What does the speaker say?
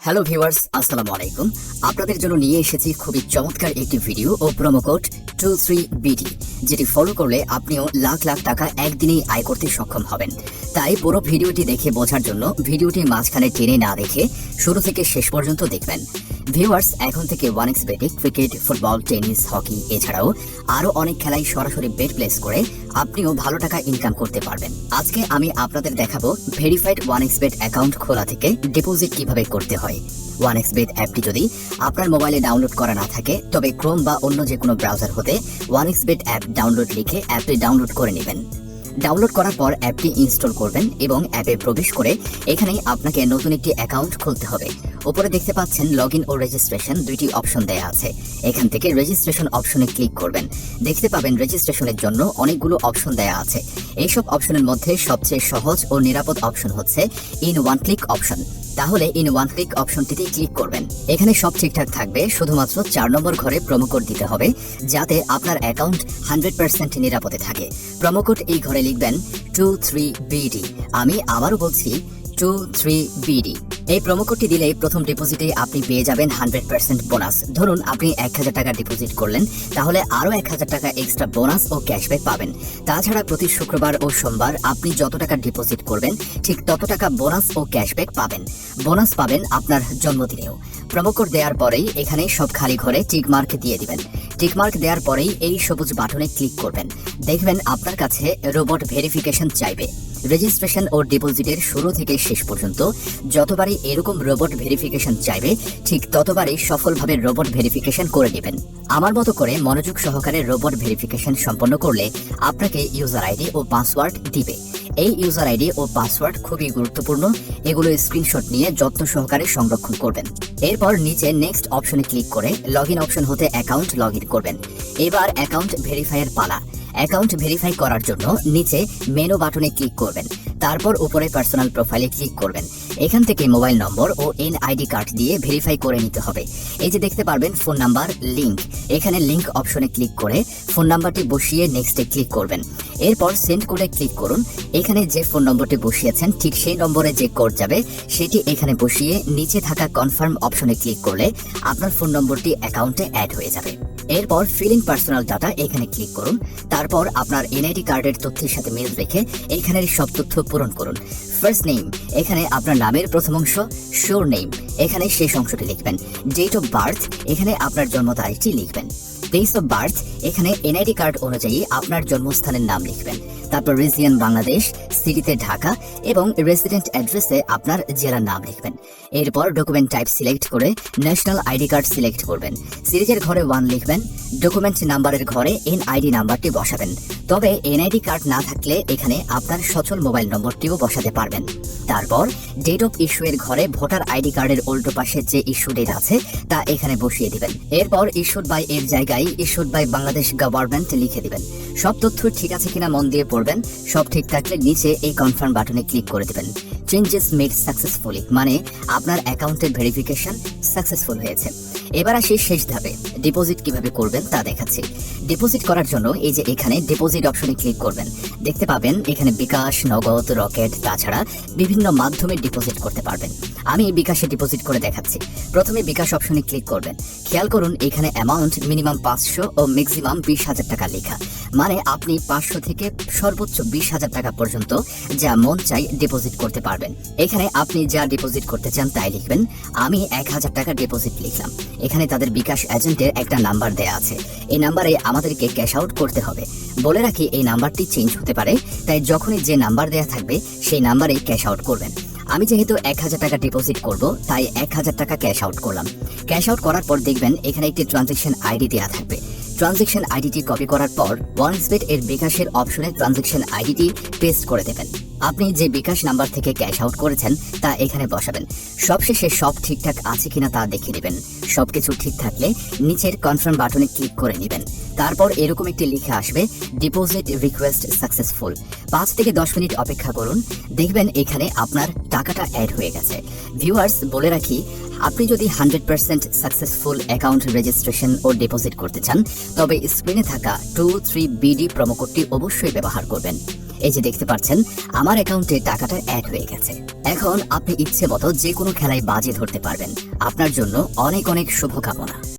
Hello viewers, আসসালামু আলাইকুম। আপনাদের জন্য নিয়ে এসেছি খুবই চমৎকার একটি ভিডিও ও প্রোমো কোড 23BD, যেটি ফলো করলে আপনিও লাখ লাখ টাকা একদিনেই আয় করতে সক্ষম হবেন। তাই পুরো ভিডিওটি দেখে বোঝার জন্য ভিডিওটি মাঝখানে টেনে না দেখে শুরু থেকে শেষ পর্যন্ত দেখবেন। ভিউয়ার্স, এখন থেকে 1xBet cricket, football, tennis, hockey এছাড়াও আরও অনেক খেলায় সরাসরি বেট প্লেস করে আপনিও ভালো টাকা ইনকাম করতে পারবেন। আজকে আমি আপনাদের দেখাবো ভেরিফাইড 1xBet অ্যাকাউন্ট খোলা থেকে ডিপোজিট কিভাবে করতে হয়। 1xBet অ্যাপটি যদি আপনার মোবাইলে ডাউনলোড করা না থাকে তবে ক্রোম বা অন্য যে কোনো ব্রাউজার হতে 1xBet অ্যাপ ডাউনলোড লিখে অ্যাপটি ডাউনলোড করে নেবেন। ডাউনলোড করার পর অ্যাপটি ইনস্টল করবেন এবং অ্যাপে প্রবেশ করে এখানেই আপনাকে নতুন একটি অ্যাকাউন্ট খুলতে হবে। উপরে দেখতে পাচ্ছেন লগইন ও রেজিস্ট্রেশন দুইটি অপশন দেয়া আছে। এখান থেকে রেজিস্ট্রেশন অপশনে ক্লিক করবেন। দেখতে পাবেন রেজিস্ট্রেশনের জন্য অনেকগুলো অপশন দেয়া আছে। এইসব অপশনের মধ্যে সবচেয়ে সহজ ও নিরাপদ অপশন হচ্ছে ইন ওয়ান ক্লিক অপশন। তাহলে ইন ওয়ান ক্লিক অপশনটিতে ক্লিক করবেন। এখানে সব ঠিকঠাক থাকবে, শুধুমাত্র 4 নম্বর ঘরে প্রোমো কোড দিতে হবে যাতে আপনার অ্যাকাউন্ট 100% নিরাপদে থাকে। প্রোমো কোড এই ঘরে লিখবেন 23BD। আমি আবারও বলছি 23BD। এই প্রোমো কোডটি দিলে প্রথম ডিপোজিটে আপনি পেয়ে যাবেন 100% বোনাস। ধরুন আপনি 1000 টাকা ডিপোজিট করলেন, তাহলে আরও 1000 টাকা এক্সট্রা বোনাস ও ক্যাশব্যাক পাবেন। তাছাড়া প্রতি শুক্রবার ও সোমবার আপনি যত টাকা ডিপোজিট করবেন ঠিক তত টাকা বোনাস ও ক্যাশব্যাক পাবেন। বোনাস পাবেন আপনার জন্মদিনেও। প্রোমো কোড দেওয়ার পরেই এখানে সব খালি ঘরে টিকমার্ক দিয়ে দিবেন। টিকমার্ক দেওয়ার পরেই এই সবুজ বাটনে ক্লিক করবেন। দেখবেন আপনার কাছে রোবট ভেরিফিকেশন চাইবে। রেজিস্ট্রেশন ও ডিপোজিটের শুরু থেকে শেষ পর্যন্ত যতবারই এরকম রোবট ভেরিফিকেশন চাইবে ঠিক ততবারই সফলভাবে রোবট ভেরিফিকেশন করে নেবেন। আমার মতো করে মনোযোগ সহকারে রোবট ভেরিফিকেশন সম্পন্ন করলে আপনাকে ইউজার আইডি ও পাসওয়ার্ড দিবে। এই ইউজার আইডি ও পাসওয়ার্ড খুবই গুরুত্বপূর্ণ। এগুলো স্ক্রিনশট নিয়ে যত্ন সহকারে সংরক্ষণ করবেন। এরপর নিচে নেক্সট অপশনে ক্লিক করে লগইন অপশন হতে অ্যাকাউন্ট লগইন করবেন। এবার অ্যাকাউন্ট ভেরিফাইয়ের পালা। অ্যাকাউন্ট ভেরিফাই করার জন্য নিচে মেনু বাটনে ক্লিক করবেন। তারপর উপরে পার্সোনাল প্রোফাইলে ক্লিক করবেন। এখান থেকে মোবাইল নম্বর ও এনআইডি কার্ড দিয়ে ভেরিফাই করে নিতে হবে। এই যে দেখতে পারবেন ফোন নাম্বার লিংক, এখানে লিংক অপশনে ক্লিক করে ফোন নাম্বারটি বসিয়ে নেক্সটে ক্লিক করবেন। এরপর সেন্ড কোডে ক্লিক করুন। এখানে যে ফোন নম্বরটি বসিয়েছেন ঠিক সেই নম্বরে যে কোড যাবে সেটি এখানে বসিয়ে নিচে থাকা কনফার্ম অপশনে ক্লিক করলে আপনার ফোন নম্বরটি অ্যাকাউন্টে অ্যাড হয়ে যাবে। এরপর ফিল ইন পার্সোনাল ডাটা এখানে ক্লিক করুন। তারপর আপনার এনআইডি কার্ডের তথ্যের সাথে মিল রেখে এখানের সব তথ্য পূরণ করুন। ফার্স্ট নেম, এখানে আপনার নামের প্রথম অংশ। শিওর নেম, এখানে শেষ অংশটি লিখবেন। ডেট অফ বার্থ, এখানে আপনার জন্ম তারিখটি লিখবেন। প্লেস অফ বার্থ, এখানে এনআইডি কার্ড অনুযায়ী আপনার জন্মস্থানের নাম লিখবেন। তারপর রিজিয়ন বাংলাদেশ, সিটিতে ঢাকা এবং রেসিডেন্ট অ্যাড্রেসে আপনার জেলার নাম লিখবেন। এরপর ডকুমেন্ট টাইপ সিলেক্ট করে ন্যাশনাল আইডি কার্ড সিলেক্ট করবেন। সিরিজের ঘরে 1 লিখবেন। ডকুমেন্ট নাম্বারের ঘরে এনআইডি নাম্বারটি বসাবেন। তবে এনআইডি কার্ড না থাকলে এখানে আপনার সচল মোবাইল নম্বরটিও বসাতে পারবেন। তারপর ডেট অফ ইস্যু এর ঘরে ভোটার আইডি কার্ডের উল্টো পাশে যে ইস্যু ডেট আছে তা এখানে বসিয়ে দিবেন। এরপর ইস্যুড বাই এর জায়গায় ইস্যুড বাই বাংলাদেশ গভর্নমেন্ট লিখে দিবেন। সব তথ্য ঠিক আছে কিনা মন দিয়ে পড়বেন। সব ঠিক থাকলে নিচে এই কনফার্ম বাটনে ক্লিক করে দিবেন। চেঞ্জেস মেড সাকসেসফুলি, মানে আপনার অ্যাকাউন্টের ভেরিফিকেশন সাকসেসফুল হয়েছে। এবার আসি শেষ ধাপে, ডিপোজিট কিভাবে করবেন তা দেখাচ্ছি। ডিপোজিট করার জন্য এই যে এখানে ডিপোজিট অপশনে ক্লিক করবেন। দেখতে পাবেন এখানে বিকাশ, নগদ, রকেট, তাছাড়া বিভিন্ন মাধ্যমে ডিপোজিট করতে পারবেন। আমি বিকাশে ডিপোজিট করে দেখাচ্ছি। প্রথমে বিকাশ অপশনে ক্লিক করবেন। খেয়াল করুন এখানে অ্যামাউন্ট মিনিমাম 500 ও ম্যাক্সিমাম 20,000 টাকা লেখা, মানে আপনি 500 থেকে সর্বোচ্চ 20,000 টাকা পর্যন্ত যা মন চাই ডিপোজিট করতে পারবেন। এখানে আপনি যা ডিপোজিট করতে চান তাই লিখবেন। আমি 1000 টাকা ডিপোজিট লিখলাম। এখানে তাদের বিকাশ এজেন্টের একটা নাম্বার দেয়া আছে। এই নাম্বারে আমাদেরকে ক্যাশ আউট করতে হবে। বলে রাখি এই নাম্বারটি চেঞ্জ হতে পারে, তাই যখনই যে নাম্বার দেয়া থাকবে সেই নাম্বারে ক্যাশ আউট করবেন। আমি যেহেতু 1000 টাকা ডিপোজিট করব তাই 1000 টাকা ক্যাশ আউট করলাম। ক্যাশ আউট করার পর দেখবেন এখানে একটি ট্রানজ্যাকশন আইডি দেওয়া থাকবে। ট্রানজ্যাকশন আইডিটি কপি করার পর 1xBet এর বিকাশের অপশনে ট্রানজ্যাকশন আইডিটি পেস্ট করে দেবেন। আপনি যে বিকাশ নাম্বার থেকে ক্যাশ আউট করেছেন তা এখানে বসাবেন। সবশেষে সব ঠিকঠাক আছে কিনা তা দেখে নেবেন। সবকিছু ঠিক থাকলে নিচের কনফার্ম বাটনে ক্লিক করে নেবেন। তারপর এরকম একটি লিখে আসবে ডিপোজিট রিকোয়েস্ট সাকসেসফুল। 5 থেকে 10 মিনিট অপেক্ষা করুন, দেখবেন এখানে আপনার টাকাটা অ্যাড হয়ে গেছে। ভিউয়ার্স, বলে রাখি আপনি যদি 100% সাকসেসফুল অ্যাকাউন্ট রেজিস্ট্রেশন ও ডিপোজিট করতে চান তবে স্ক্রিনে থাকা 23BD প্রোমো কোডটি অবশ্যই ব্যবহার করবেন। এই যে দেখতে পাচ্ছেন আমার অ্যাকাউন্টে টাকাটা অ্যাড হয়ে গেছে। এখন আপনি ইচ্ছে মতো যে কোনো খেলায় বাজি ধরতে পারবেন। আপনার জন্য অনেক অনেক শুভকামনা।